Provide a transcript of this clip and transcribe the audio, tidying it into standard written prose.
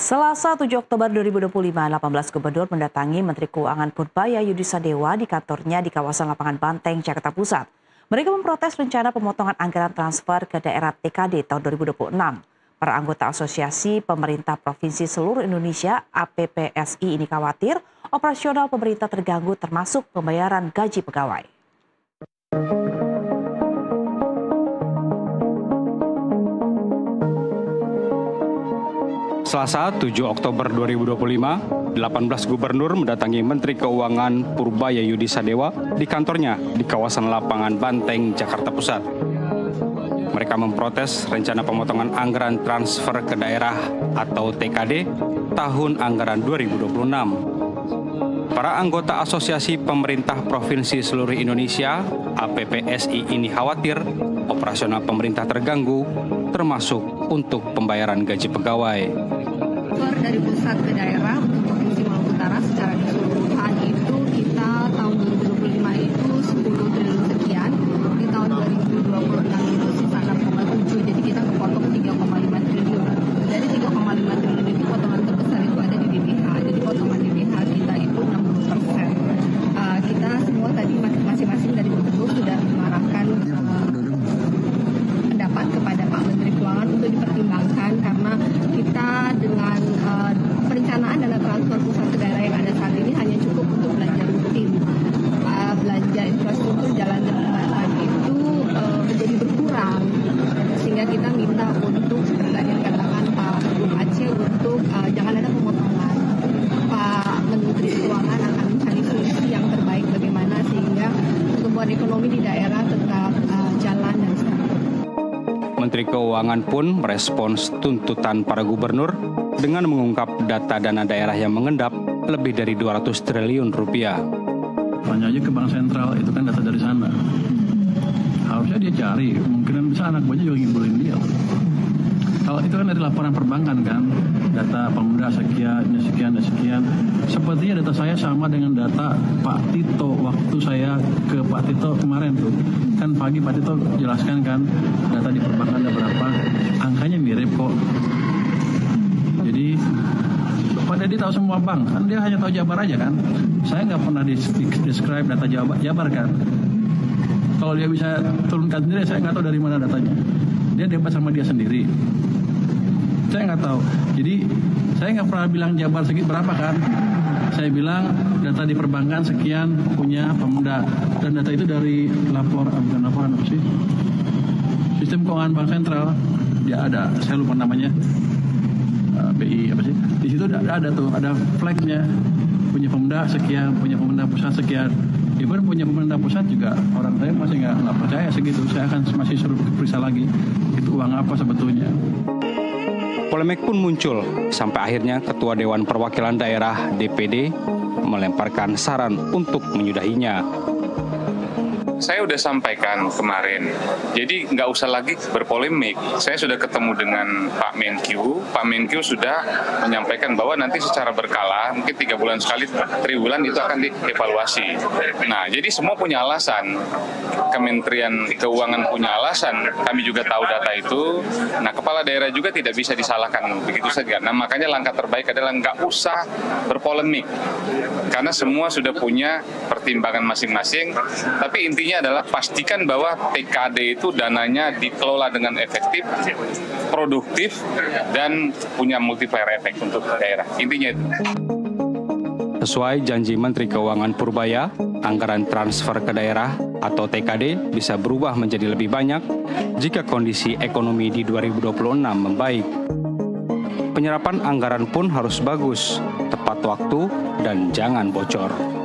Selasa 7 Oktober 2025, 18 gubernur mendatangi Menteri Keuangan Purbaya Yudi Sadewa di kantornya di kawasan Lapangan Banteng, Jakarta Pusat. Mereka memprotes rencana pemotongan anggaran transfer ke daerah TKD tahun 2026. Para anggota Asosiasi Pemerintah Provinsi Seluruh Indonesia (APPSI) ini khawatir operasional pemerintah terganggu termasuk pembayaran gaji pegawai. Selasa 7 Oktober 2025, 18 gubernur mendatangi Menteri Keuangan Purbaya Yudi Sadewa di kantornya di kawasan Lapangan Banteng, Jakarta Pusat. Mereka memprotes rencana pemotongan anggaran transfer ke daerah atau TKD tahun anggaran 2026. Para anggota Asosiasi Pemerintah Provinsi Seluruh Indonesia (APPSI) ini khawatir operasional pemerintah terganggu, termasuk untuk pembayaran gaji pegawai. Dari pusat ke daerah untuk Provinsi Maluku Utara secara keseluruhan itu kita tahun 2025 itu 10 triliun sekian, di tahun 2026 itu sisa 6,7, jadi kita kepotong 3,5 triliun. Dari 3,5 triliun itu potongan terbesar itu ada di DBH, jadi potongan DBH kita itu 60%. Kita semua tadi masing-masing dari gubernur sudah mengarahkan pendapat kepada Pak Menteri Keuangan untuk dipertimbangkan karena kita dengan perencanaan dana transfer pusat ke daerah yang ada saat ini hanya cukup untuk belanja rutin. Belanja infrastruktur jalan dan jembatan itu menjadi berkurang, sehingga kita minta untuk seperti tadi yang katakan Pak Gubernur Aceh untuk jangan ada pemotongan. Pak Menteri Keuangan akan mencari solusi yang terbaik bagaimana sehingga pertumbuhan ekonomi di daerah tetap jalan dan stabil. Menteri Keuangan pun merespons tuntutan para gubernur dengan mengungkap data dana daerah yang mengendap lebih dari 200 triliun rupiah. Tanya aja ke Bank Sentral, itu kan data dari sana. Harusnya dia cari, kemungkinan bisa anak buahnya juga ngibulin dia. Kalau itu kan dari laporan perbankan kan, data pemuda sekian. Sepertinya data saya sama dengan data Pak Tito waktu saya ke Pak Tito kemarin tuh. Kan pagi Pak Tito jelaskan kan, data di perbankan ada berapa, angkanya mirip kok. Jadi Pak Deddy tahu semua bank, kan dia hanya tahu Jabar aja kan. Saya nggak pernah describe data Jabar kan. Kalau dia bisa turunkan sendiri, saya nggak tahu dari mana datanya. Dia debat sama dia sendiri. Saya nggak tahu. Jadi saya nggak pernah bilang Jabar segitu berapa kan. Saya bilang data di perbankan sekian punya Pemuda. Dan data itu dari laporan apa sih? Sistem Keuangan Bank Sentral. Dia ada, saya lupa namanya. BI apa sih? Di situ ada tuh, ada flagnya. Punya Pemuda sekian, punya Pemuda Pusat sekian. Even punya pemerintah pusat juga orang saya masih nggak percaya segitu. Saya akan masih suruh periksa lagi itu uang apa sebetulnya. Polemik pun muncul sampai akhirnya Ketua Dewan Perwakilan Daerah (DPD) melemparkan saran untuk menyudahinya. Saya sudah sampaikan kemarin, jadi nggak usah lagi berpolemik. Saya sudah ketemu dengan Pak Menkyu. Pak Menkyu sudah menyampaikan bahwa nanti secara berkala, mungkin 3 bulan sekali, triwulan itu akan dievaluasi. Nah, jadi semua punya alasan. Kementerian Keuangan punya alasan, kami juga tahu data itu. Nah, kepala daerah juga tidak bisa disalahkan begitu saja. Nah, makanya langkah terbaik adalah nggak usah berpolemik, karena semua sudah punya pertimbangan masing-masing. Tapi intinya adalah pastikan bahwa TKD itu dananya dikelola dengan efektif, produktif, dan punya multiplier efek untuk daerah. Intinya itu. Sesuai janji Menteri Keuangan Purbaya, anggaran transfer ke daerah atau TKD bisa berubah menjadi lebih banyak jika kondisi ekonomi di 2026 membaik. Penyerapan anggaran pun harus bagus, tepat waktu, dan jangan bocor.